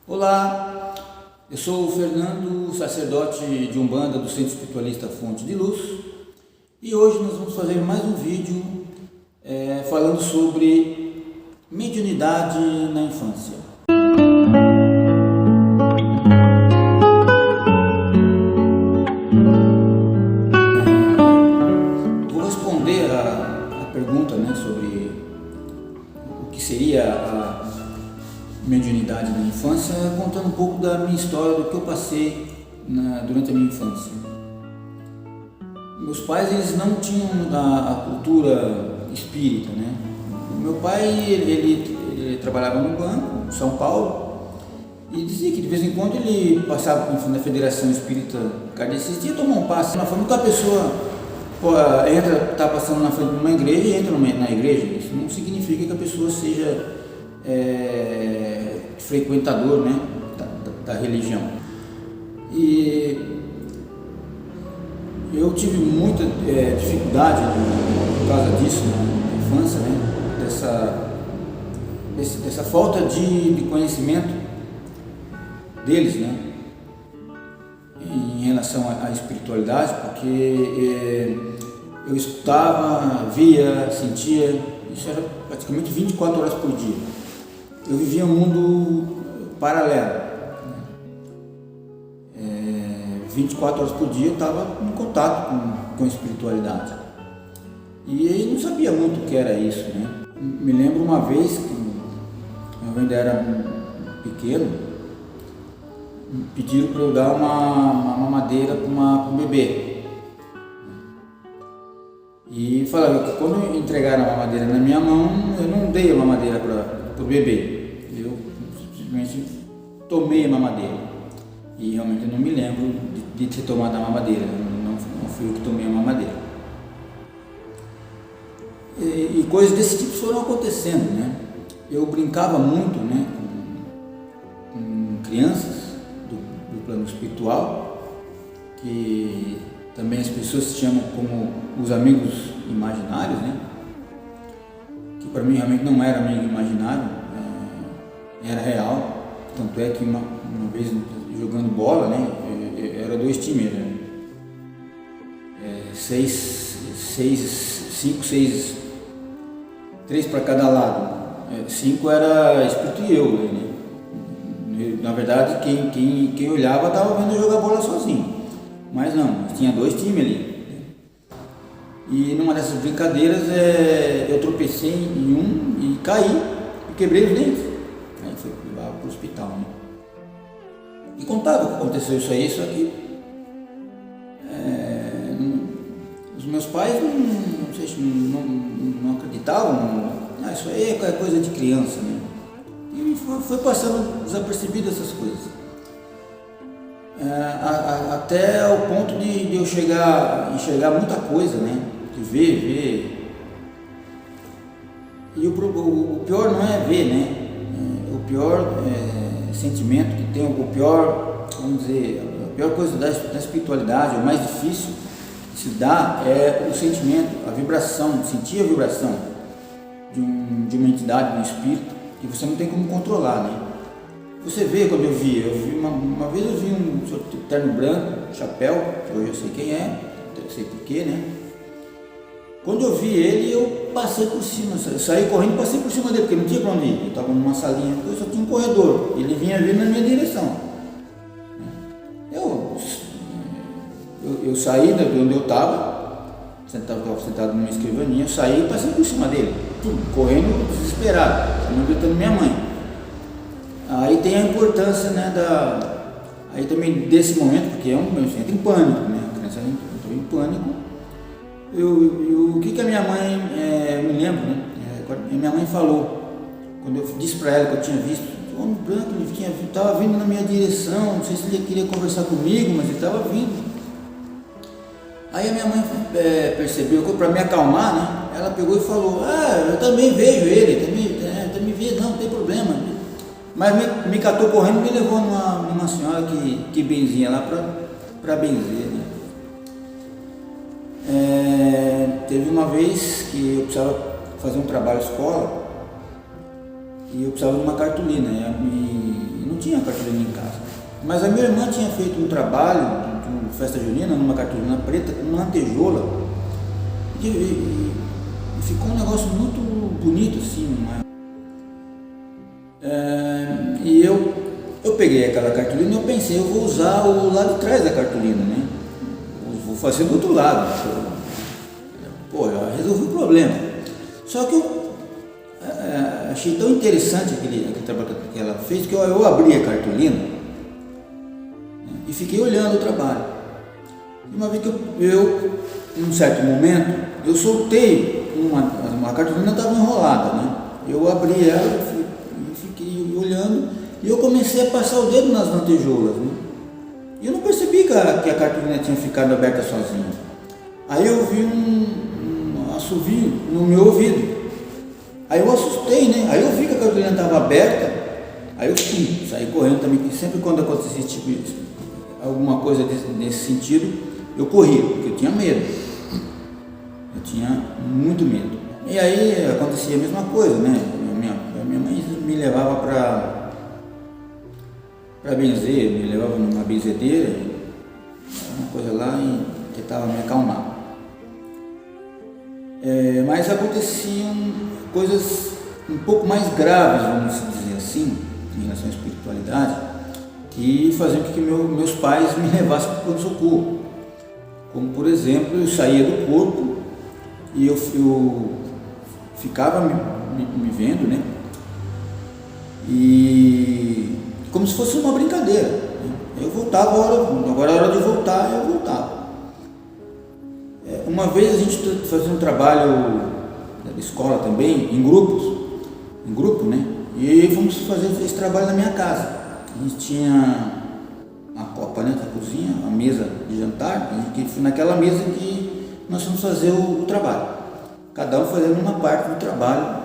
Olá, eu sou o Fernando, sacerdote de Umbanda do Centro Espiritualista Fonte de Luz, e hoje nós vamos fazer mais um vídeo falando sobre mediunidade na infância. Vou responder a pergunta sobre o que seria a mediunidade na infância, contando um pouco da minha história, do que eu passei durante a minha infância. Meus pais, eles não tinham a cultura espírita, né? Meu pai, ele trabalhava no banco, em São Paulo, e dizia que de vez em quando ele passava na Federação Espírita Kardecista e ia tomar um passe. Na forma que a pessoa está passando na frente de uma igreja e entra na igreja, isso não significa que a pessoa seja frequentador, né, da religião. E eu tive muita dificuldade por causa disso na infância, né, dessa falta de conhecimento deles, né, em relação à espiritualidade, porque eu escutava, via, sentia, isso era praticamente 24 horas por dia. Eu vivia um mundo paralelo. 24 horas por dia eu estava em contato com a espiritualidade. E eu não sabia muito o que era isso, né? Me lembro uma vez que eu ainda era pequeno, pediram para eu dar uma mamadeira para um bebê. E falaram que quando entregaram a mamadeira na minha mão, eu não dei a mamadeira para o bebê. Eu simplesmente tomei a mamadeira. E realmente eu não me lembro de ter tomado a mamadeira. Não fui eu que tomei a mamadeira. E coisas desse tipo foram acontecendo, né? Eu brincava muito, né, com crianças do plano espiritual, que também as pessoas se chamam como os amigos imaginários, né? Que para mim realmente não era amigo imaginário, era real. Tanto é que uma vez jogando bola, né? Era dois times, né? 5, 6, 3 para cada lado. 5 era espírito e eu, né? Na verdade, quem olhava estava vendo eu jogar bola sozinho. Mas não, tinha dois times ali. E numa dessas brincadeiras eu tropecei em um e caí e quebrei os dentes. Aí fui levar para o hospital, né? E contava que aconteceu isso aí, só que os meus pais não acreditavam. Isso aí é coisa de criança, né? E foi passando desapercebido essas coisas. Até o ponto de eu enxergar muita coisa, né? De ver. E o pior não é ver, né? O pior sentimento que tem, o pior, vamos dizer, a pior coisa da espiritualidade, o mais difícil de se dar é o sentimento, a vibração, sentir a vibração de uma entidade, de um espírito, que você não tem como controlar, né? Você vê, quando eu vi uma vez eu vi um senhor de terno branco, chapéu, que hoje eu sei quem é, eu sei porquê, né? Quando eu vi ele, eu passei por cima, saí correndo e passei por cima dele, porque não tinha para onde ir. Eu estava numa salinha, eu só tinha um corredor, ele vinha vir na minha direção. Eu saí de onde eu estava sentado numa escrivaninha, eu saí e passei por cima dele, correndo desesperado, gritando minha mãe. Aí tem a importância, né, aí também desse momento, porque você entra em pânico, né? A criança entrou em pânico. O que a minha mãe, me lembro, né? A minha mãe falou, quando eu disse para ela que eu tinha visto, o homem branco, ele estava vindo na minha direção, não sei se ele queria conversar comigo, mas ele estava vindo. Aí a minha mãe percebeu, para me acalmar, né? Ela pegou e falou, eu também vejo ele, também vi, não tem problema. Mas me catou correndo e me levou numa senhora que benzia lá para benzer, né? Teve uma vez que eu precisava fazer um trabalho escola e eu precisava de uma cartolina, e tinha cartolina em casa. Mas a minha irmã tinha feito um trabalho de festa junina, numa cartolina preta, com uma lantejola, e ficou um negócio muito bonito assim. E eu peguei aquela cartolina e eu pensei, eu vou usar o lado de trás da cartolina, né? Vou fazer do outro lado. Pô, eu resolvi o problema. Só que eu achei tão interessante aquele trabalho que ela fez, que eu abri a cartolina, né, e fiquei olhando o trabalho. E uma vez que eu em um certo momento, eu soltei uma cartolina, estava enrolada, né? Eu abri ela e fiquei olhando, e eu comecei a passar o dedo nas lantejoulas, né? E eu não percebi que a cartolina tinha ficado aberta sozinha. Aí eu vi um assovio no meu ouvido. Aí eu assustei, né? Aí eu vi que a cartolina estava aberta. Aí eu saí correndo também. E sempre quando acontecia alguma coisa nesse sentido, eu corria, porque eu tinha medo. Eu tinha muito medo. E aí acontecia a mesma coisa, né? Minha mãe me levava para benzer, me levava numa benzedeira, uma coisa lá, e tentava me acalmar. Mas aconteciam coisas um pouco mais graves, vamos dizer assim, em relação à espiritualidade, que faziam com que meus pais me levassem para o pronto-socorro. Como, por exemplo, eu saía do corpo e eu ficava me vendo, né? E como se fosse uma brincadeira, né? Eu voltava, agora é hora de voltar, eu voltava. Uma vez a gente fazia um trabalho da escola também, em grupo, né? E fomos fazer esse trabalho na minha casa. A gente tinha a copa, né, da cozinha, a mesa de jantar, que foi naquela mesa que nós fomos fazer o trabalho. Cada um fazendo uma parte do trabalho.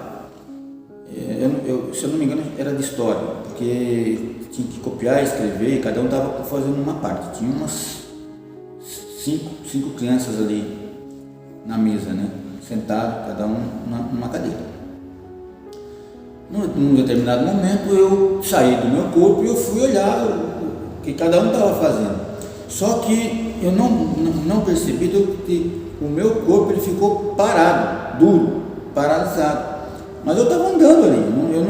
Se eu não me engano, era de história, porque tinha que copiar, escrever, e cada um estava fazendo uma parte. Tinha umas cinco crianças ali na mesa, né? Sentado, cada um numa cadeira. Num determinado momento eu saí do meu corpo e eu fui olhar o que cada um estava fazendo. Só que eu não percebi que o meu corpo ele ficou parado, duro, paralisado. Mas eu estava andando ali, eu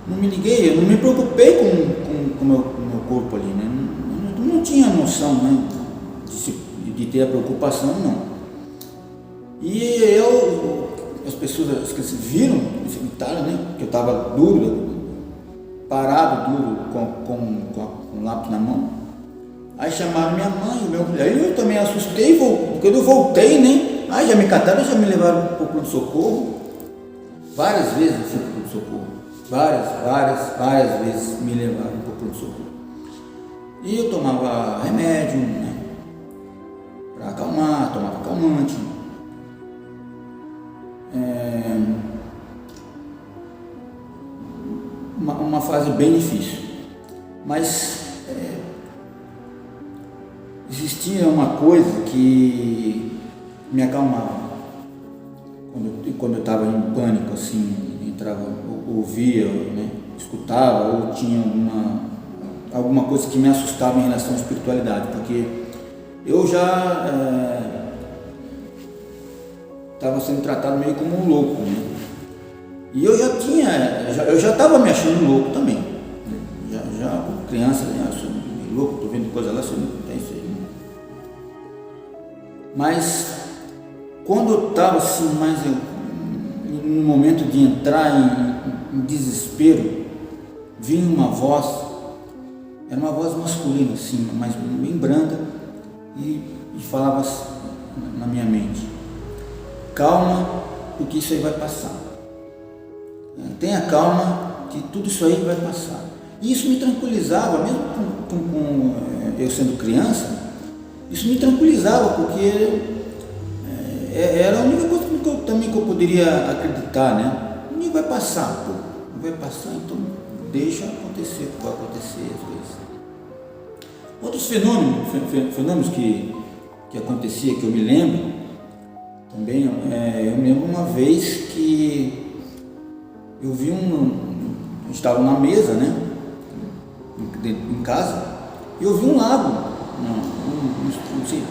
não me liguei, eu não me preocupei com o meu corpo ali, né? Eu não tinha noção, né, de ter a preocupação, não. E as pessoas que se viram, se gritaram, né, que eu estava duro, parado, duro, com o lápis na mão. Aí chamaram minha mãe, aí eu também assustei, quando eu voltei, né, aí já me cataram, já me levaram para o pronto-socorro. Várias vezes eu fui para o pronto-socorro, várias vezes me levaram para o pronto-socorro. E eu tomava remédio, né, para acalmar, tomava calmante. Uma fase bem difícil, mas existia uma coisa que me acalmava quando eu estava em pânico, assim, entrava, ouvia, né, escutava, ou tinha alguma coisa que me assustava em relação à espiritualidade, porque eu já estava sendo tratado meio como um louco, né? E eu já estava me achando louco também, né? Já criança, né? Eu sou meio louco, estou vendo coisa lá, você não tem isso aí. Mas quando eu estava assim, mais no momento de entrar em desespero, vinha uma voz, era uma voz masculina, assim, mas bem branda, e falava assim, na minha mente: calma, porque isso aí vai passar. Tenha calma, que tudo isso aí vai passar. E isso me tranquilizava, mesmo com eu sendo criança, isso me tranquilizava, porque era a única coisa que eu poderia acreditar, né? Não vai passar, pô, não vai passar, então deixa acontecer o que vai acontecer, às vezes. Outros fenômenos que acontecia, que eu me lembro, também, eu me lembro uma vez que eu vi estava na mesa, né, em casa, e eu vi um lago, não sei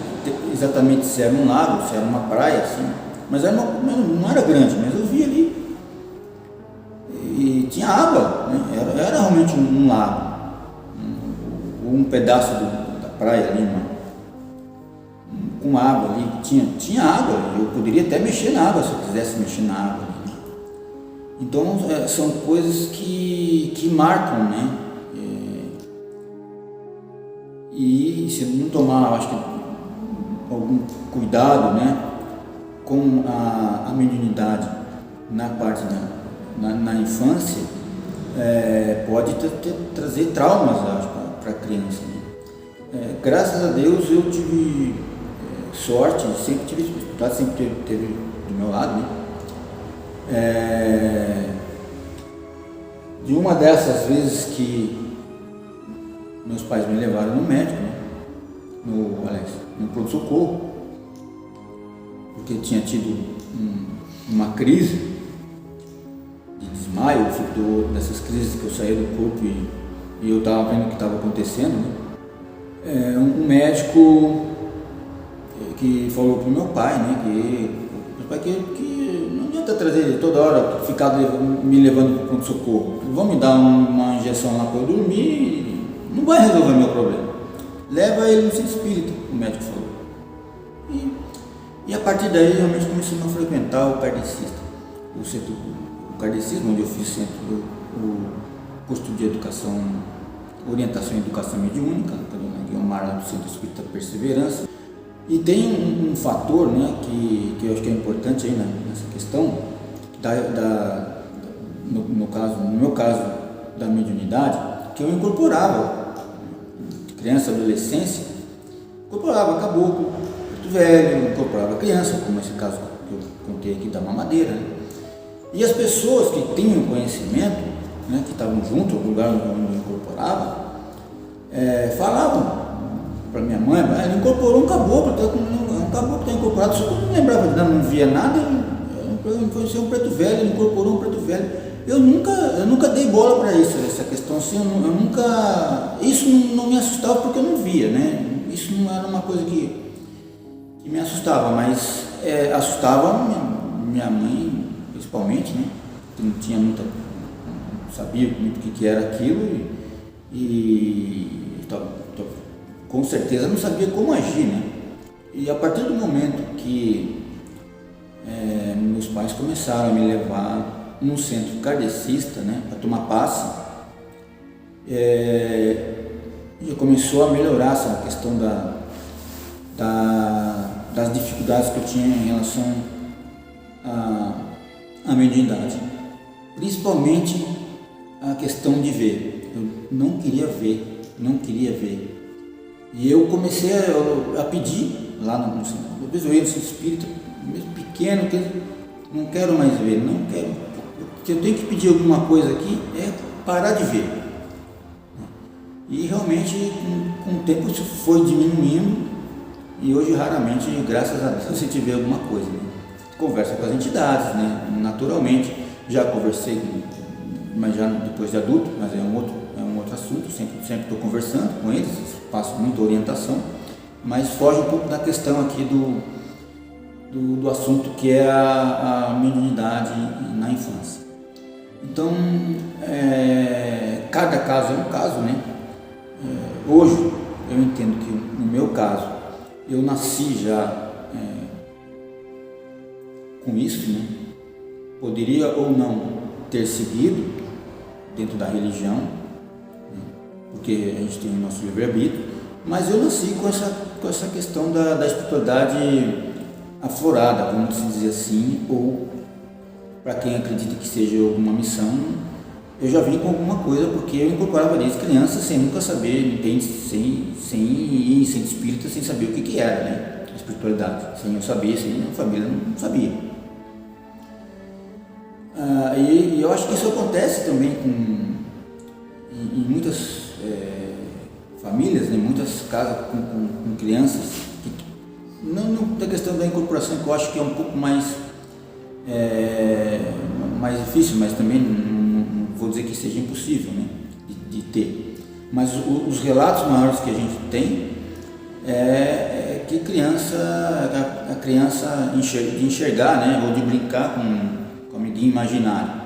exatamente se era um lago, se era uma praia, assim, mas não era grande, mas eu vi ali, e tinha água, né, era realmente um lago, um pedaço da praia ali, com água ali, tinha água, eu poderia até mexer na água se eu quisesse mexer na água ali, né? Então são coisas que marcam, né? E se não tomar, acho que, algum cuidado, né, com a mediunidade na parte na infância, pode trazer traumas, acho, para a criança, né? Graças a Deus eu tive sorte, sempre tive espiritualidade, sempre teve do meu lado, né? De uma dessas vezes que meus pais me levaram no médico, né? no pronto-socorro, porque tinha tido uma crise de desmaio, dessas crises que eu saía do corpo e eu estava vendo o que estava acontecendo, né? Um médico que falou para o meu pai, né, que não adianta trazer ele toda hora, ficar me levando para o pronto-socorro. Vão me dar uma injeção lá para eu dormir e não vai resolver meu problema. Leva ele no centro espírita, o médico falou. E a partir daí realmente comecei a frequentar o kardecista, o kardecismo, onde eu fiz o curso de educação, orientação e educação mediúnica, com a dona Guilmar, lá do Centro Espírita Perseverança. E tem um fator, né, que eu acho que é importante aí nessa questão, no meu caso da mediunidade, que eu incorporava, criança, adolescência, incorporava caboclo, preto velho, incorporava criança, como esse caso que eu contei aqui da mamadeira, né? E as pessoas que tinham conhecimento, né, que estavam junto, no lugar onde eu incorporava, falavam para minha mãe, ele incorporou um caboclo, um caboclo está incorporado, só que eu não lembrava de nada, não via nada, foi ser um preto velho, ele incorporou um preto velho. Eu nunca dei bola para isso, essa questão assim, isso não me assustava porque eu não via, né? Isso não era uma coisa que me assustava, mas assustava minha mãe, principalmente, né? Que não sabia muito o que era aquilo com certeza não sabia como agir, né? E a partir do momento que meus pais começaram a me levar num centro kardecista, né, para tomar passe, já começou a melhorar essa questão das dificuldades que eu tinha em relação à mediunidade, principalmente a questão de ver. Eu não queria ver. E eu comecei a pedir lá no centro. Eu ia no centro espírita, mesmo pequeno, que não quero mais ver, não quero. Se eu tenho que pedir alguma coisa aqui, é parar de ver. E realmente, com o tempo, isso foi diminuindo, e hoje, raramente, graças a Deus, a gente vê alguma coisa, né? Conversa com as entidades, né? Naturalmente, já conversei, mas já depois de adulto, mas é um outro assunto, sempre estou conversando com eles, passo muita orientação, mas foge um pouco da questão aqui do assunto que é a mediunidade na infância. Então, cada caso é um caso, né? Hoje, eu entendo que no meu caso, eu nasci já com isso, né? Poderia ou não ter seguido dentro da religião, porque a gente tem o nosso livre-arbítrio, mas eu nasci com essa questão da espiritualidade aflorada, vamos dizer assim, ou para quem acredita que seja alguma missão, eu já vim com alguma coisa, porque eu incorporava desde criança sem nunca saber, sem ir em centro espírita, sem saber o que era, né, a espiritualidade, sem eu saber, sem a família não sabia. E eu acho que isso acontece também em muitas famílias, em muitas casas com crianças, não da questão da incorporação, que eu acho que é um pouco mais difícil, mas também não vou dizer que seja impossível, né, de ter, mas os relatos maiores que a gente tem é que a criança de enxergar, né, ou de brincar com o amiguinho imaginário.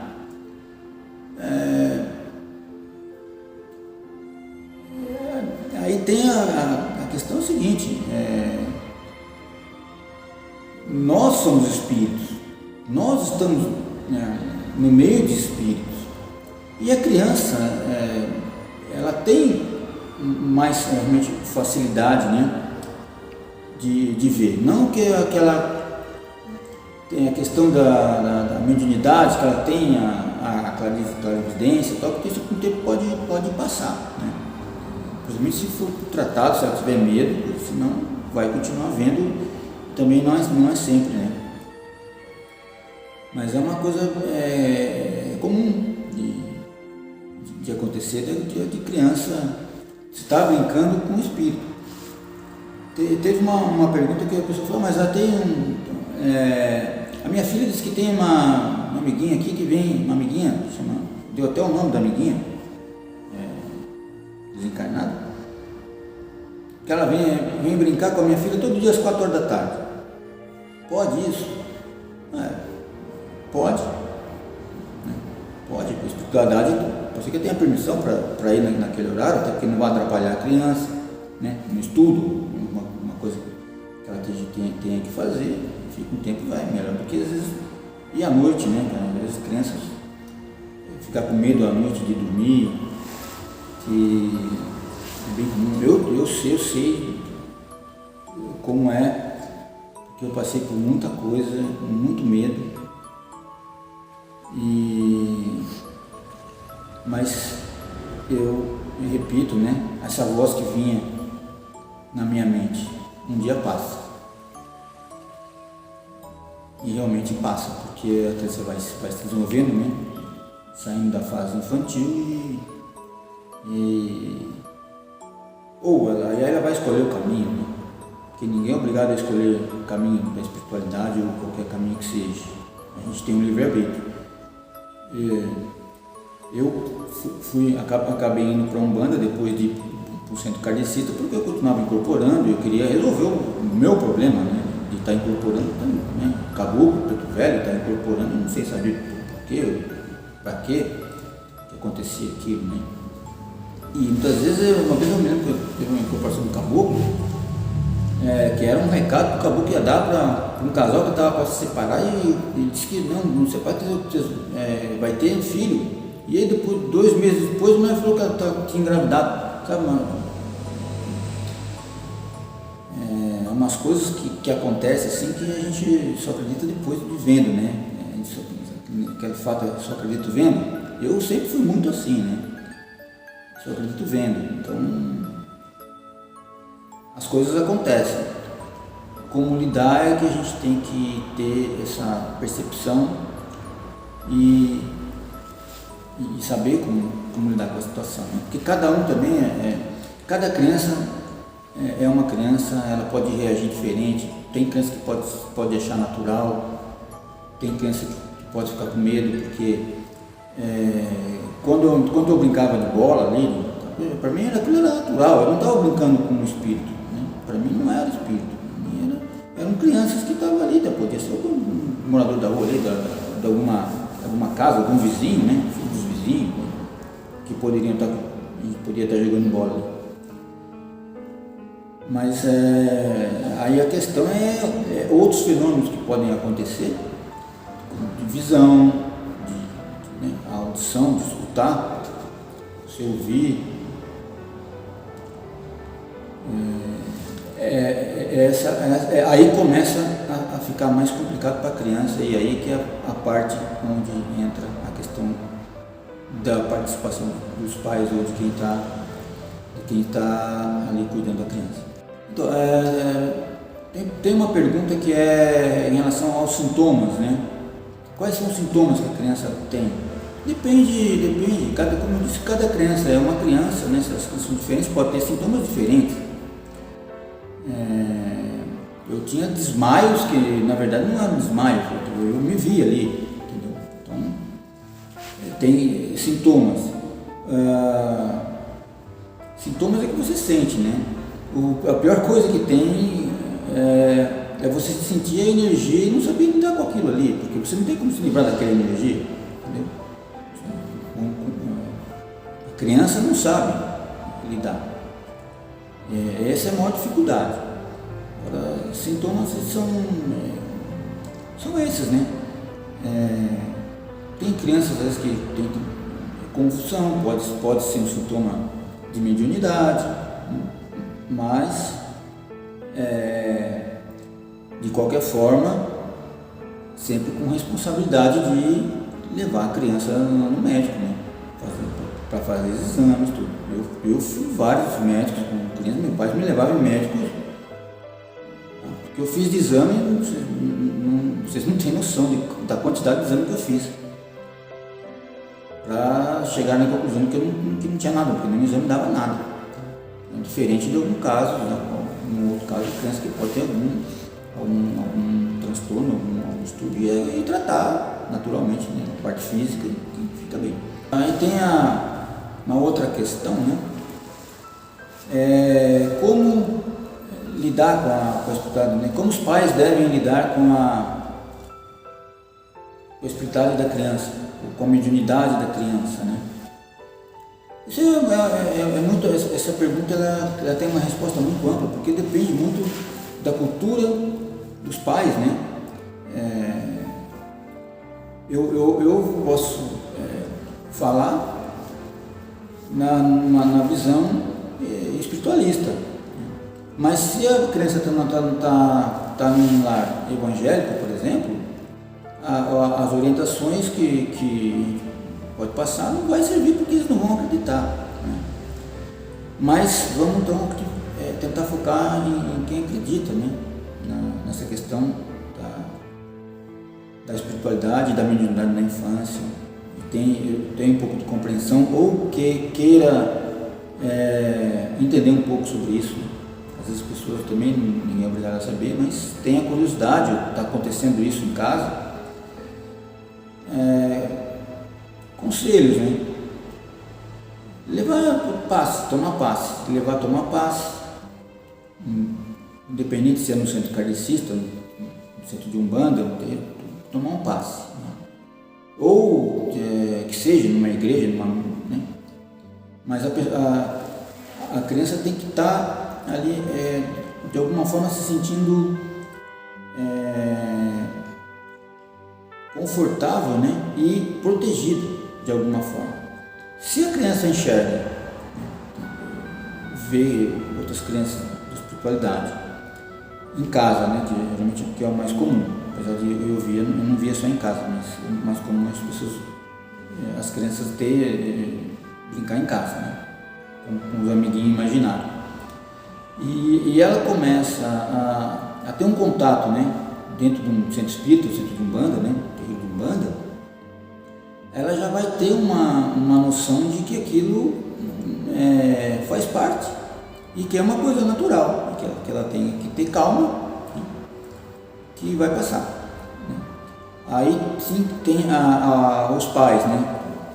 Aí tem a questão seguinte, nós somos espíritos, nós estamos no meio de espíritos, e a criança ela tem mais realmente facilidade, né, de ver, não que ela tem a questão da mediunidade, que ela tenha a clarividência, tal, porque isso com o tempo pode passar, né? Principalmente se for tratado, se ela tiver medo, porque senão vai continuar vendo, também não é sempre, né? Mas é uma coisa comum de acontecer, de criança estar brincando com o espírito. Teve uma pergunta que a pessoa falou, mas ela tem a minha filha disse que tem uma amiguinha aqui que vem, uma amiguinha, deu até o nome da amiguinha, desencarnada, que ela vem brincar com a minha filha todo dia às 4 horas da tarde. Pode isso? Pode. Pode, a espiritualidade, você que tem a permissão para ir naquele horário, até porque não vai atrapalhar a criança, né, no estudo, uma coisa que ela tenha que fazer, fica um tempo vai melhor, porque às vezes, e à noite, né, às vezes as crianças ficam com medo à noite de dormir, que é bem comum. Eu sei como é, porque eu passei por muita coisa, muito medo, mas eu repito, né, essa voz que vinha na minha mente, um dia passa. E realmente passa, porque a criança vai se desenvolvendo, né, saindo da fase infantil aí ela vai escolher o caminho, né, porque ninguém é obrigado a escolher o caminho da espiritualidade ou qualquer caminho que seja. A gente tem um livre-arbítrio. Eu acabei indo para a Umbanda depois de ir para o centro kardecista, porque eu continuava incorporando, eu queria resolver o meu problema, né, de estar incorporando, né, caboclo, preto velho, estar incorporando, não sei saber por quê, para quê que acontecia aquilo, né. E muitas vezes, uma vez eu me lembro que eu teve uma incorporação do caboclo, que era um recado que o caboclo ia dar para um casal que estava para se separar, e ele disse que não separa, vai ter filho. E aí depois, 2 meses depois, a mulher falou que ela tinha engravidado, sabe, mano? Umas coisas que acontecem assim que a gente só acredita depois de vendo, né? Aquele fato só acredito vendo. Eu sempre fui muito assim, né? Só acredito vendo. Então, as coisas acontecem. Como lidar é que a gente tem que ter essa percepção e saber como lidar com a situação, né? Porque cada um também cada criança é uma criança, ela pode reagir diferente. Tem criança que pode achar natural, tem criança que pode ficar com medo, porque quando eu brincava de bola ali, para mim aquilo era natural, eu não estava brincando com um espírito, né? Para mim não era espírito, eram crianças que estavam ali, podia ser algum morador da rua ali, de alguma casa, algum vizinho, né? Que poderia estar jogando bola ali. Mas aí a questão é outros fenômenos que podem acontecer, de visão, né, a audição, de escutar, você ouvir. Aí começa a ficar mais complicado para a criança, e aí que é a parte onde entra a questão da participação dos pais ou de quem está ali cuidando da criança. Então, tem uma pergunta que é em relação aos sintomas, né? Quais são os sintomas que a criança tem? Depende. Como eu disse, cada criança é uma criança, né? As crianças são diferentes, pode ter sintomas diferentes. Eu tinha desmaios que, na verdade, não eram desmaios, eu me via ali, entendeu? Então, tem sintomas. Sintomas é que você sente, né? A pior coisa que tem é você sentir a energia e não saber lidar com aquilo ali, porque você não tem como se livrar daquela energia, entendeu? A criança não sabe lidar. Essa é a maior dificuldade. Agora, sintomas são esses, né? Tem crianças às vezes que tem confusão, pode ser um sintoma de mediunidade, mas de qualquer forma, sempre com responsabilidade de levar a criança no médico, né? Para fazer os exames, tudo. Eu fui vários médicos com criança, meu pai me levava em médicos, porque eu fiz de exame, vocês não têm noção da quantidade de exame que eu fiz, para chegar na conclusão que não tinha nada, porque nenhum exame dava nada. Diferente de algum caso, um outro caso de criança que pode ter algum transtorno, algum estudo, e tratar naturalmente, né, a parte física, que fica bem. Aí tem uma outra questão, né? Como lidar com a espiritualidade, né? Como os pais devem lidar com a espiritualidade da criança, com a mediunidade da criança, né? Isso muito, essa pergunta ela tem uma resposta muito ampla, porque depende muito da cultura dos pais, né? Eu posso falar na visão espiritualista, mas se a criança está num lar evangélico, por exemplo, as orientações que pode passar não vai servir, porque eles não vão acreditar, né? Mas vamos então tentar focar em quem acredita, né? Nessa questão da espiritualidade, da mediunidade na infância. Eu tenho um pouco de compreensão, ou que queira entender um pouco sobre isso, né? Às vezes as pessoas também, ninguém é obrigado a saber, mas tem a curiosidade, está acontecendo isso em casa. Conselhos, né? Levar passe, tomar passe, levar a tomar passe, independente se é no centro kardecista, no centro de Umbanda, tomar um passe, né? Ou que seja numa igreja, né? Mas a criança tem que estar ali de alguma forma se sentindo confortável, né? E protegida de alguma forma. Se a criança enxerga, vê outras crianças de espiritualidade em casa, né? Que geralmente é o mais comum, apesar de eu não via só em casa, mas o mais comum é as crianças brincar em casa, né? Com os amiguinhos imaginários. E ela começa a ter um contato, né? Dentro de um centro espírita, centro de Umbanda, né? Terreiro de Umbanda, ela já vai ter uma noção de que aquilo faz parte e que é uma coisa natural, que ela tem que ter calma, que vai passar, né? Aí sim tem os pais, né?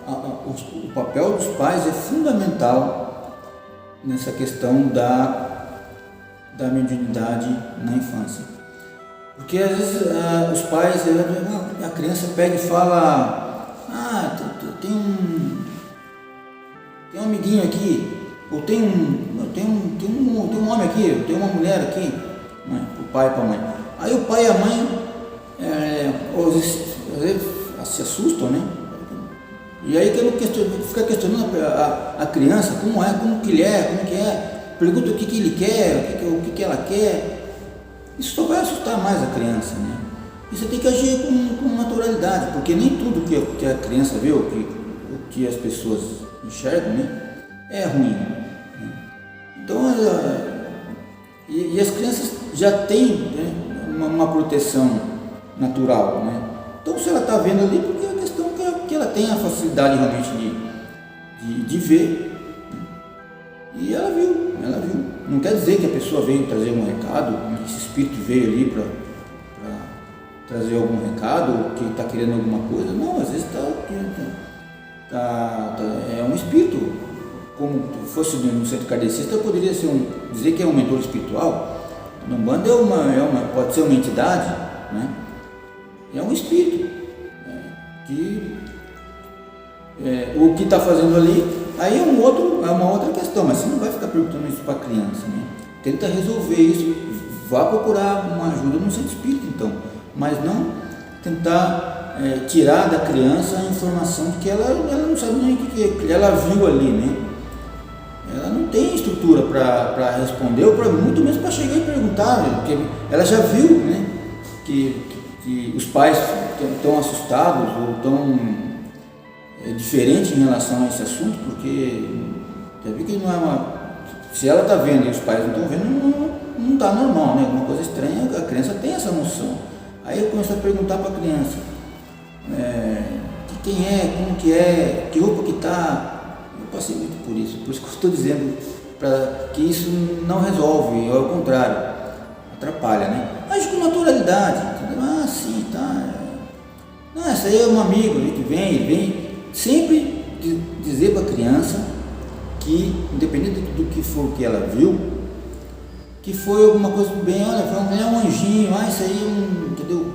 O papel dos pais é fundamental nessa questão da mediunidade na infância, porque às vezes os pais, a criança pega e fala: tem um amiguinho aqui, ou tem um homem aqui, ou tem uma mulher aqui, né, para o pai e para a mãe. Aí o pai e a mãe às vezes se assustam, né? E aí fica questionando a criança como que ele é, como que é, pergunta o que ele quer, o que ela quer. Isso só vai assustar mais a criança, né? E você tem que agir com naturalidade, porque nem tudo que a criança vê, o que as pessoas enxergam, né, é ruim, né? Então, e as crianças já têm, né, uma proteção natural, né? Então, se ela está vendo ali, porque a questão é que ela tem a facilidade realmente de ver, né? E ela viu. Não quer dizer que a pessoa veio trazer um recado, que esse espírito veio ali para trazer algum recado, que está querendo alguma coisa. Não, às vezes é um espírito. Como fosse no centro kardecista, eu poderia dizer que é um mentor espiritual. No Umbanda pode ser uma entidade, né? É um espírito o que está fazendo ali. Aí é uma outra questão, mas você não vai ficar perguntando isso para a criança, né? Tenta resolver isso, vá procurar uma ajuda no centro espírita, então, mas não tentar tirar da criança a informação de que ela não sabe nem o que ela viu ali, né? Ela não tem estrutura para responder, ou muito menos para chegar e perguntar, né? Porque ela já viu, né, que os pais estão assustados ou estão diferentes em relação a esse assunto, porque já viu que não é se ela está vendo e os pais não estão vendo, não está normal, né? Alguma coisa estranha, a criança tem essa noção. Aí eu começo a perguntar para a criança, quem é, como que é, que roupa que está. Eu passei muito por isso que eu estou dizendo que isso não resolve, ao contrário, atrapalha, né? Age com naturalidade, entendeu? Ah, sim, tá. Não, essa aí é um amigo que vem sempre dizer para a criança que, independente do que for que ela viu, que foi alguma coisa do bem, olha, é um anjinho, isso aí entendeu?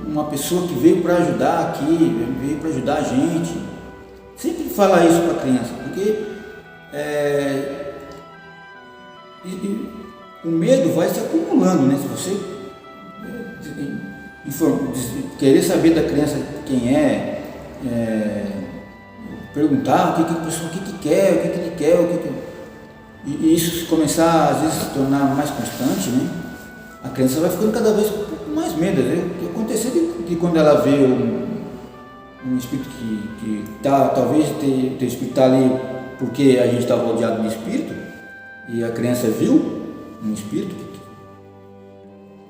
Uma pessoa que veio para ajudar aqui, veio para ajudar a gente. Sempre falar isso para a criança, porque o medo vai se acumulando, né? Se você querer saber da criança quem perguntar o que a pessoa quer, o que ele quer, e isso começar às vezes se tornar mais constante, né? A criança vai ficando cada vez com mais medo. O que aconteceu de quando ela vê um espírito que talvez o espírito está ali porque a gente está rodeado de espírito, e a criança viu um espírito que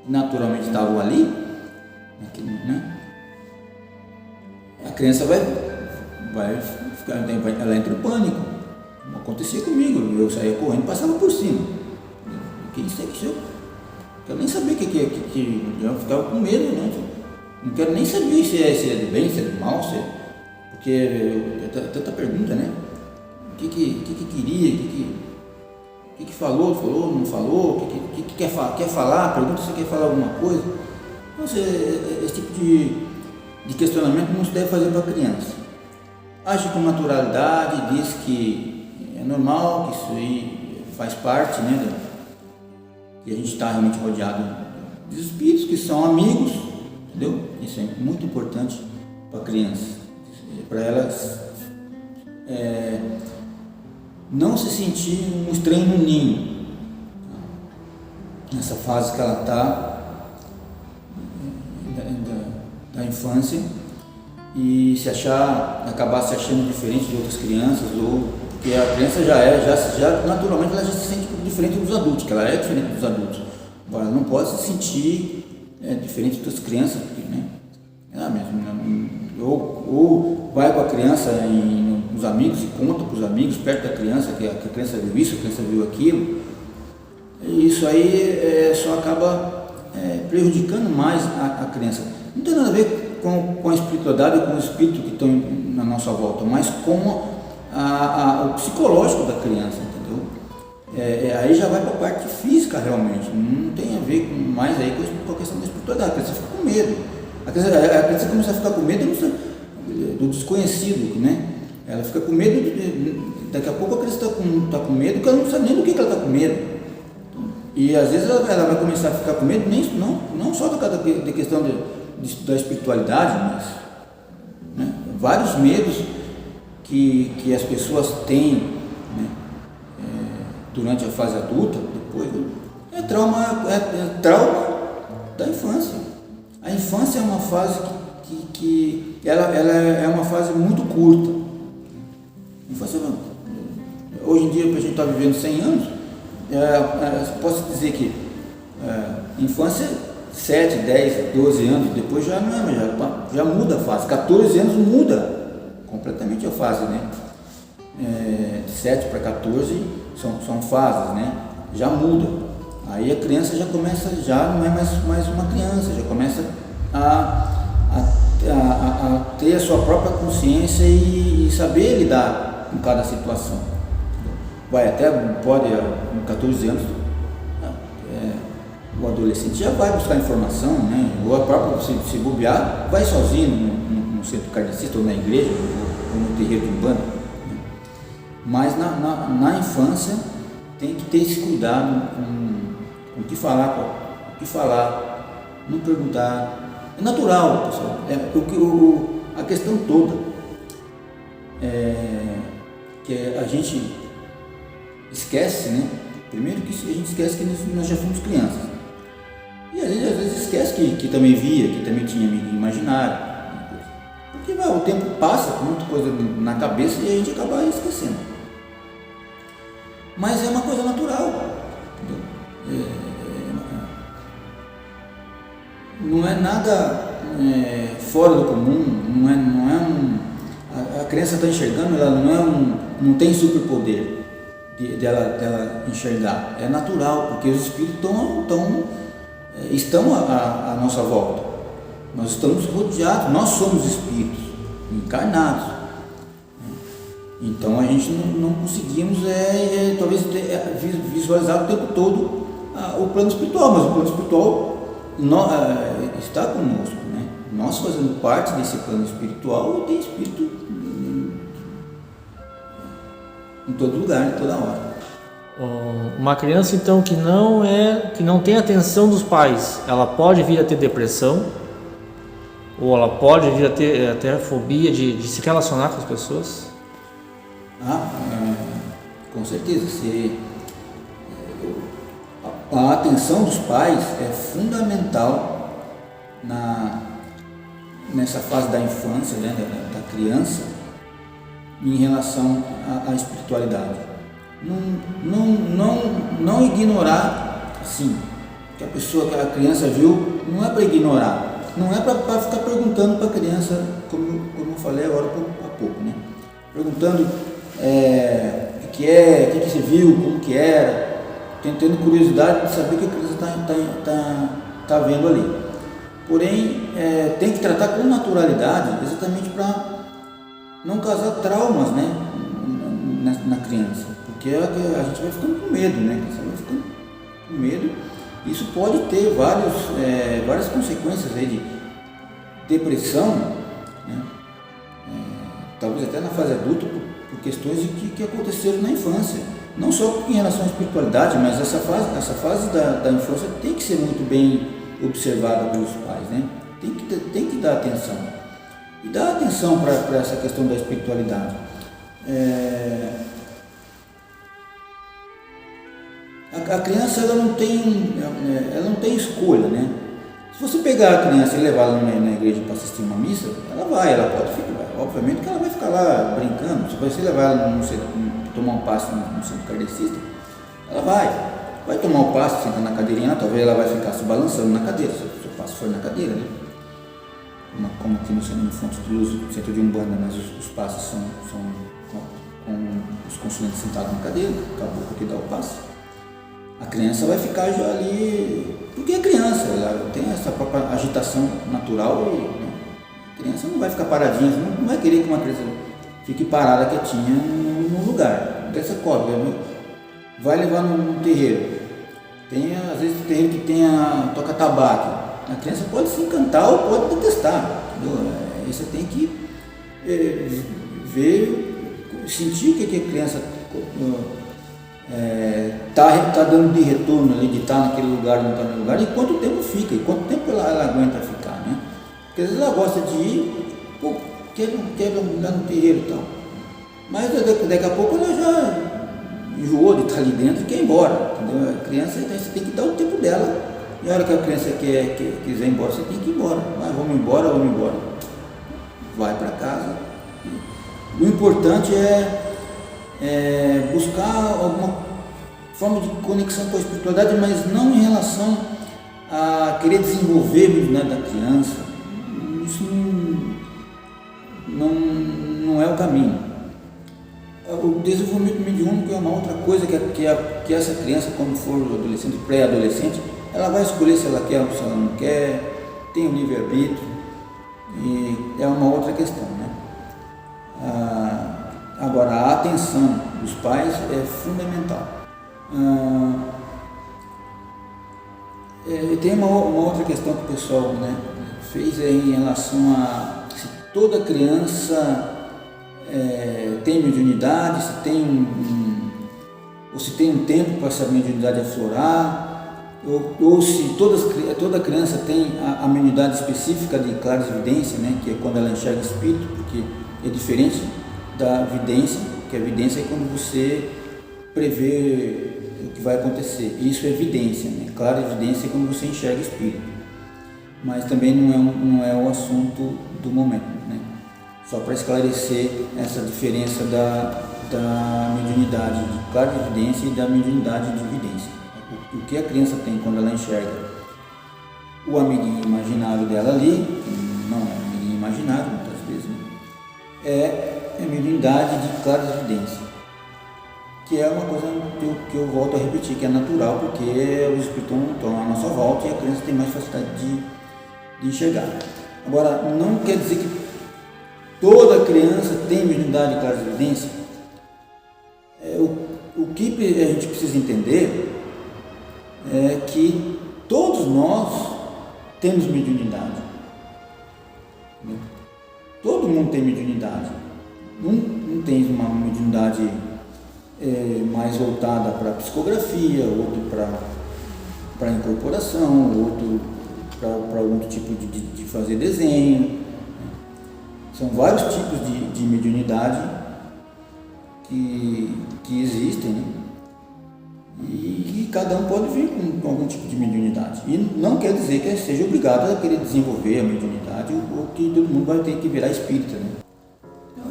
naturalmente estavam ali, né? A criança vai ficar, ela entra em pânico. Não acontecia comigo, eu saía correndo e passava por cima. Isso é que eu quero nem saber o que eu ficava com medo, né? Não quero nem saber se é do bem, se é do mal, porque é tanta pergunta, né? O que queria, o que falou, não falou, o que quer falar, pergunta se quer falar alguma coisa. Então, esse tipo de questionamento não se deve fazer para a criança. Age com naturalidade, diz que é normal, que isso aí faz parte, né? Que a gente está realmente rodeado de espíritos que são amigos, entendeu? Isso é muito importante para a criança, para ela não se sentir um estranho no ninho, nessa fase que ela está da infância, e acabar se achando diferente de outras crianças, ou porque a criança já naturalmente ela já se sente diferente dos adultos, que ela é diferente dos adultos. Agora, ela não pode se sentir diferente das crianças, né? Ou vai com a criança nos amigos e conta para os amigos perto da criança que a criança viu isso, a criança viu aquilo. E isso aí só acaba prejudicando mais a criança. Não tem nada a ver com a espiritualidade, com o espírito que estão na nossa volta, mas com o psicológico da criança, entendeu? Aí já vai para a parte física realmente, não tem a ver mais aí com a questão da espiritualidade. A criança fica com medo, a criança começa a ficar com medo do desconhecido, né? Ela fica com medo, daqui a pouco a criança está com medo, porque ela não sabe nem do que ela está com medo. E às vezes ela vai começar a ficar com medo, não só da questão da espiritualidade, mas, né, vários medos que as pessoas têm, né, durante a fase adulta, depois é trauma da infância. A infância é uma fase que ela é uma fase muito curta. Infância, hoje em dia, a gente está vivendo 100 anos, posso dizer que infância 7, 10, 12 anos, depois já não é, já muda a fase. 14 anos muda completamente a fase, né? De 7 para 14 são fases, né? Já muda. Aí a criança já começa, já não é mais uma criança, já começa a a ter a sua própria consciência e saber lidar com cada situação. Pode, com 14 anos, o adolescente já vai buscar informação, né? Ou a própria, se bobear, vai sozinho no centro kardecista, ou na igreja, ou no terreiro de Umbanda. Né? Mas na infância tem que ter esse cuidado com o que falar, não perguntar. É natural, pessoal. A questão toda que a gente esquece, né? Primeiro que a gente esquece que nós já fomos crianças. E às vezes esquece que também via, que também tinha amigo imaginário. Porque o tempo passa com muita coisa na cabeça e a gente acaba esquecendo. Mas é uma coisa natural. Não é nada fora do comum, a criança está enxergando, ela não tem superpoder dela enxergar. É natural, porque os espíritos estão à nossa volta. Nós estamos rodeados, nós somos espíritos encarnados. Então a gente não conseguimos talvez visualizar o tempo todo o plano espiritual, mas o plano espiritual está conosco, né? Nós fazendo parte desse plano espiritual, tem espírito em todo lugar, em toda hora. Uma criança então que não tem atenção dos pais, ela pode vir a ter depressão, ou ela pode vir a ter até a fobia de se relacionar com as pessoas? Com certeza. A atenção dos pais é fundamental nessa fase da infância, né, da criança, em relação à espiritualidade. Não ignorar, assim, que a criança viu, não é para ignorar, não é para ficar perguntando para a criança, como eu falei agora há pouco, né? Perguntando o que você viu, como que era, tendo curiosidade de saber o que a criança está vendo ali. Porém, tem que tratar com naturalidade, exatamente para não causar traumas, né, na criança, porque a gente vai ficando com medo, né? A criança vai ficando com medo. Isso pode ter várias consequências aí de depressão, né? Talvez até na fase adulta, por questões que aconteceram na infância. Não só em relação à espiritualidade, mas essa fase da infância tem que ser muito bem observada pelos pais, né? Tem que dar atenção. E dar atenção para essa questão da espiritualidade. A criança ela não tem escolha, né? Se você pegar a criança e levar ela na igreja para assistir uma missa, ela pode ficar, obviamente que ela vai ficar lá brincando. Se você levar ela tomar um passe no centro kardecista, ela vai tomar um passe, sentar na cadeirinha, talvez ela vai ficar se balançando na cadeira, se o passe for na cadeira, né? Como aqui no Fonte de Luz, no centro de Umbanda, mas os passes são com os consulentes sentados na cadeira, acabou que dá o passe. A criança vai ficar já ali, porque é criança, ela tem essa própria agitação natural e, né, a criança não vai ficar paradinha, não vai querer que uma criança fique parada quietinha num lugar. A criança corre, vai levar num terreiro. Às vezes tem terreiro que toca tabaco. A criança pode se encantar ou pode detestar, entendeu? Aí você tem que ver, sentir o que a criança está dando de retorno ali, de estar naquele lugar, não está no lugar, e quanto tempo fica, e quanto tempo ela aguenta ficar, né? Porque às vezes ela gosta de ir, quer ir no terreiro e tal, mas daqui a pouco ela já enjoou de estar ali dentro e quer ir embora, entendeu? A criança, você tem que dar o tempo dela, e a hora que a criança quiser ir embora, você tem que ir embora, vamos embora, vai para casa. O importante é buscar alguma forma de conexão com a espiritualidade, mas não em relação a querer desenvolver o movimento da criança. Isso não é o caminho. O desenvolvimento mediúnico é uma outra coisa que essa criança, quando for adolescente, pré-adolescente, ela vai escolher se ela quer ou se ela não quer, tem o livre-arbítrio. E é uma outra questão, né? Agora, a atenção dos pais é fundamental. E tem uma outra questão que o pessoal, né, fez em relação a se toda criança tem mediunidade, se tem ou se tem um tempo para essa mediunidade aflorar, ou se toda criança tem a mediunidade específica de clarividência, né, que é quando ela enxerga espírito, porque é diferente da vidência, que a vidência é quando você prevê o que vai acontecer. Isso é evidência, né? Clarividência é quando você enxerga espírito. Mas também não é o assunto do momento, né? Só para esclarecer essa diferença da mediunidade de clarividência e da mediunidade de vidência. O que a criança tem quando ela enxerga o amiguinho imaginário dela ali, que não é um amiguinho imaginário muitas vezes, né? É mediunidade de clarividência, que é uma coisa que eu volto a repetir, que é natural, porque os espíritos estão à nossa volta e a criança tem mais facilidade de enxergar. Agora, não quer dizer que toda criança tem mediunidade de clarividência. O que a gente precisa entender é que todos nós temos mediunidade. Né? Todo mundo tem mediunidade. Não tem uma mediunidade mais voltada para psicografia, outro para incorporação, outro para algum tipo de fazer desenho. São vários tipos de mediunidade que existem, né? E cada um pode vir com algum tipo de mediunidade. E não quer dizer que seja obrigado a querer desenvolver a mediunidade ou que todo mundo vai ter que virar espírita, né?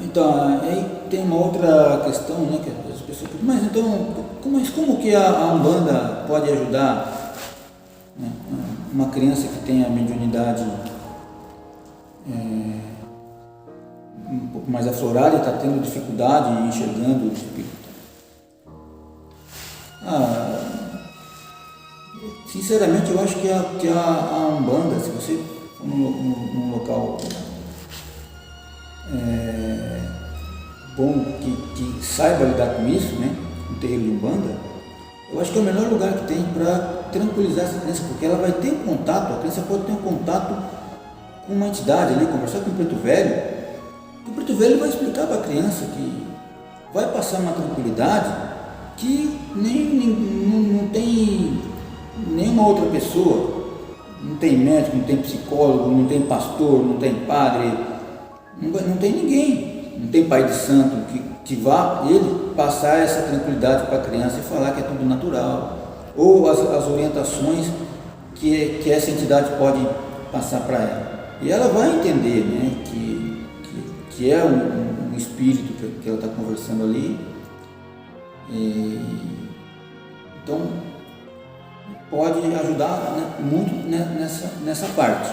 Então, aí tem uma outra questão, né, que as pessoas perguntam, mas então, como que a Umbanda pode ajudar, né, uma criança que tem a mediunidade um pouco mais aflorada e está tendo dificuldade em enxergando o espírito? Sinceramente, eu acho que a Umbanda, se você for num local bom, que saiba lidar com isso, né, um terreiro de Umbanda, eu acho que é o melhor lugar que tem para tranquilizar essa criança, porque ela vai ter um contato, a criança pode ter um contato com uma entidade ali, conversar com o preto velho, e o preto velho vai explicar para a criança que vai passar uma tranquilidade que não tem nenhuma outra pessoa, não tem médico, não tem psicólogo, não tem pastor, não tem padre, não tem ninguém, não tem pai de santo que vá ele passar essa tranquilidade para a criança e falar que é tudo natural, ou as orientações que essa entidade pode passar para ela. E ela vai entender, né, que é um espírito que ela está conversando ali. Então, pode ajudar, né, muito nessa parte.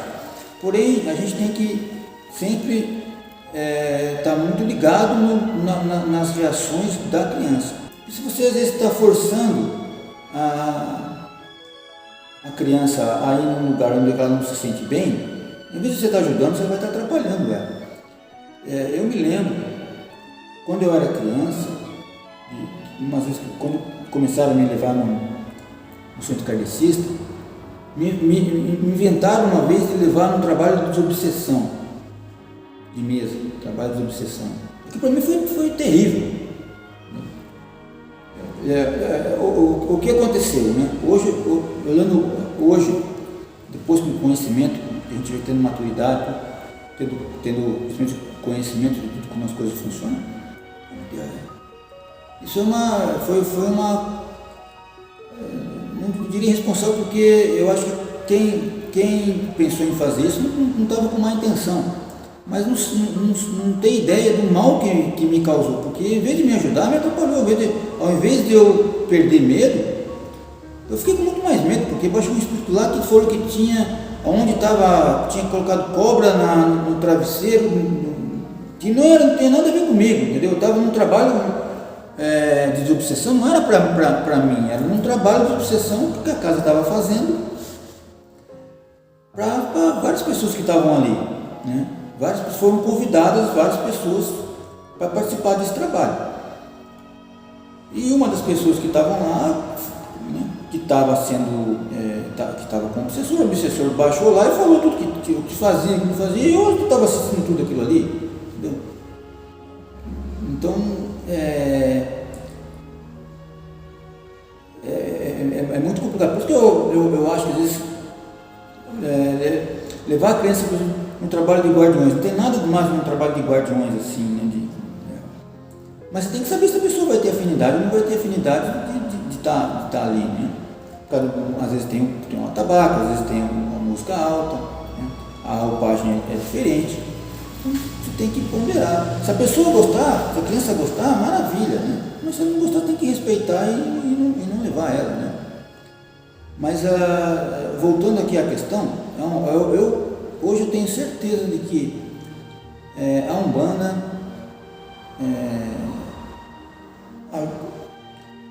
Porém, a gente tem que sempre estar muito ligado nas reações da criança. E se você às vezes está forçando a criança a ir num lugar onde ela não se sente bem, em vez de você estar ajudando, você vai estar atrapalhando ela. Eu me lembro, quando eu era criança, umas vezes quando começaram a me levar no centro kardecista, me inventaram uma vez de levar no trabalho de desobsessão, de mesa, trabalho de desobsessão. Que para mim foi terrível. O que aconteceu, né? Hoje, depois com o conhecimento, a gente vai tendo maturidade, tendo conhecimento de tudo, como as coisas funcionam. Isso foi uma, não diria responsável, porque eu acho que quem pensou em fazer isso não estava com má intenção, mas não tem ideia do mal que me causou, porque em vez de me ajudar, me atrapalhou. Ao invés de eu perder medo, eu fiquei com muito mais medo, porque baixou um espírito lá que falou que tinha colocado cobra no travesseiro, que não tinha nada a ver comigo, entendeu? Eu estava num trabalho de desobsessão, não era para mim, era um trabalho de obsessão que a casa estava fazendo para várias pessoas que estavam ali, né? foram convidadas várias pessoas para participar desse trabalho. E uma das pessoas que estavam lá, né, que estava como obsessor, o obsessor baixou lá e falou tudo o que fazia, o que não fazia, e eu estava assistindo tudo aquilo ali. Entendeu? Então, é muito complicado. Por isso que eu acho que às vezes levar a criança para um trabalho de guardiões, não tem nada de mais um trabalho de guardiões assim, né? Mas você tem que saber se a pessoa vai ter afinidade ou não vai ter afinidade de estar ali, né? Às vezes tem um atabaque, às vezes tem uma música alta, né? A roupagem é diferente. Então, você tem que ponderar. Se a pessoa gostar, se a criança gostar, maravilha, né? Mas se ela não gostar, tem que respeitar e não levar ela, né? Mas voltando aqui à questão, hoje eu tenho certeza de que a Umbanda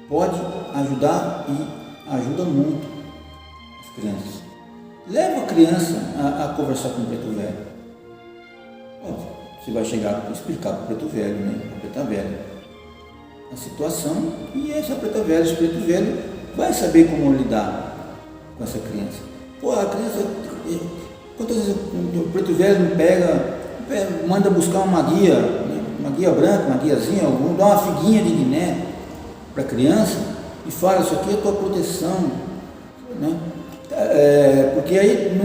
pode ajudar e ajuda muito as crianças. Leva a criança a conversar com o preto velho. Óbvio, você vai chegar a explicar para o preto velho, né, para a preta velha, a situação, e esse preto velho vai saber como lidar com essa criança. Pô, a criança, quantas vezes o preto velho não pega, manda buscar uma guia, né, uma guia branca, uma guiazinha, dá uma figuinha de Guiné para a criança e fala, isso aqui é a tua proteção, né? Porque aí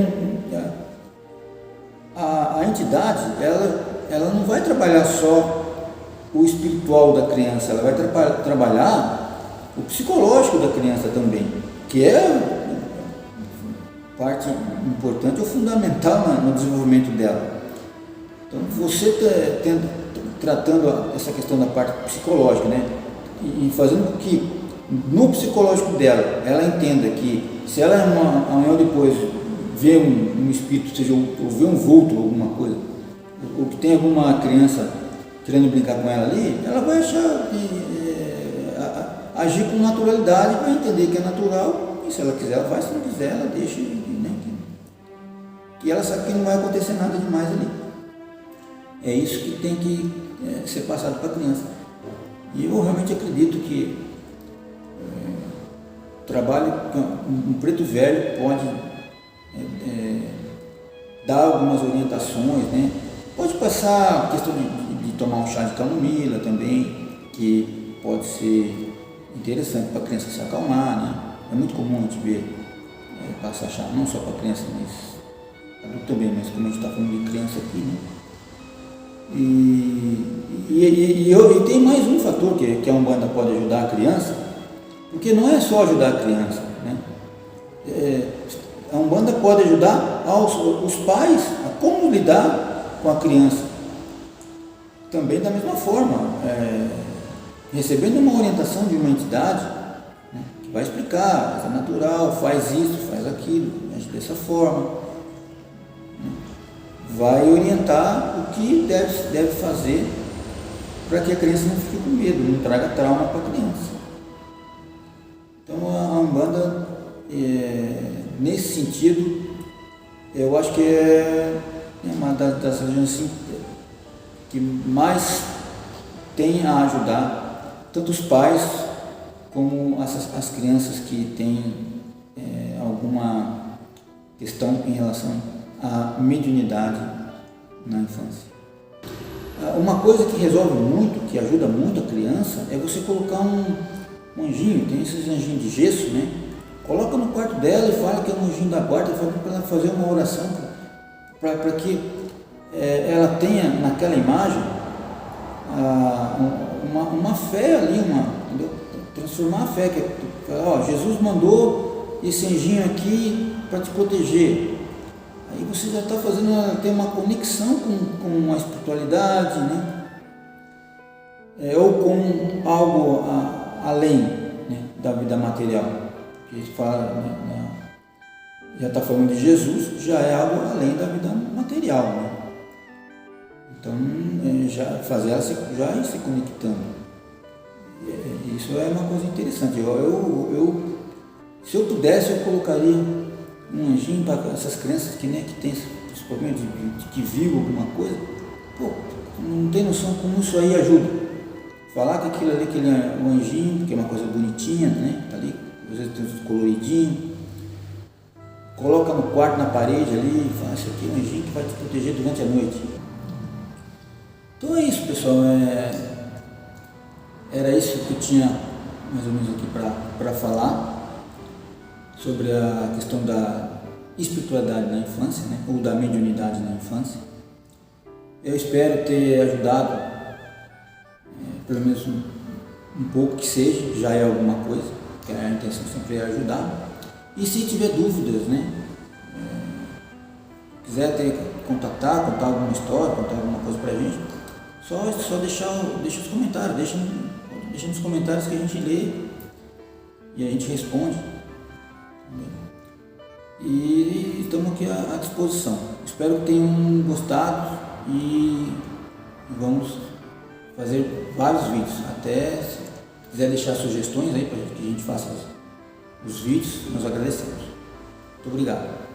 a entidade, ela não vai trabalhar só o espiritual da criança, ela vai trabalhar o psicológico da criança também, que é parte importante ou fundamental no desenvolvimento dela. Então, você tratando essa questão da parte psicológica, né, e fazendo com que no psicológico dela, ela entenda que se ela amanhã ou depois vê um espírito, seja ou vê um vulto, alguma coisa, ou que tem alguma criança querendo brincar com ela ali, ela vai achar agir com naturalidade, para entender que é natural, e se ela quiser ela faz, se não quiser ela deixa, né, que ela sabe que não vai acontecer nada demais ali. É isso que tem que ser passado para a criança. E eu realmente acredito que trabalho com um preto velho pode dar algumas orientações, né? Pode passar a questão de tomar um chá de camomila também, que pode ser interessante para a criança se acalmar, né? É muito comum a gente ver passar chá, não só para criança, mas adulto também, mas como a gente está falando de criança aqui, né? E tem mais um fator que a Umbanda pode ajudar a criança, porque não é só ajudar a criança, né? A Umbanda pode ajudar os pais a como lidar com a criança. Também da mesma forma, recebendo uma orientação de uma entidade, né, que vai explicar, é natural, faz isso, faz aquilo, age dessa forma. Vai orientar o que deve fazer para que a criança não fique com medo, não traga trauma para a criança. Então a Umbanda, nesse sentido, eu acho que é uma das religiões assim, que mais tem a ajudar tanto os pais como as crianças que têm alguma questão em relação à mediunidade na infância. Uma coisa que resolve muito, que ajuda muito a criança, é você colocar um anjinho, tem esses anjinhos de gesso, né? Coloca no quarto dela e fala que é um anjinho da guarda, para ela fazer uma oração para que ela tenha naquela imagem uma fé ali, entendeu? Transformar a fé, que Jesus mandou esse anjinho aqui para te proteger. Aí você já está fazendo ela ter uma conexão com a espiritualidade, né? Ou com algo além, né, da vida material. Que fala, né, já está falando de Jesus, já é algo além da vida material, né? Então, já fazer ela já ir se conectando. Isso é uma coisa interessante. Se eu pudesse, eu colocaria um anjinho para essas crianças que tem os principalmente de que viu alguma coisa, pô, não tem noção como isso aí ajuda. Falar que aquilo ali, aquele é um anjinho, que é uma coisa bonitinha, né? Tá ali, às vezes tem uns coloridinhos. Coloca no quarto, na parede ali, e fala, isso aqui é um anjinho que vai te proteger durante a noite. Então é isso, pessoal. Era isso que eu tinha mais ou menos aqui para falar sobre a questão da espiritualidade na infância, né? Ou da mediunidade na infância. Eu espero ter ajudado, pelo menos um pouco que seja, já é alguma coisa, que a intenção sempre é ajudar. E se tiver dúvidas, né? Quiser contar alguma história, contar alguma coisa pra gente, só deixa os comentários, deixa nos comentários que a gente lê e a gente responde. E estamos aqui à disposição. Espero que tenham gostado e vamos fazer vários vídeos. Até se quiser deixar sugestões aí para que a gente faça os vídeos, nós agradecemos. Muito obrigado.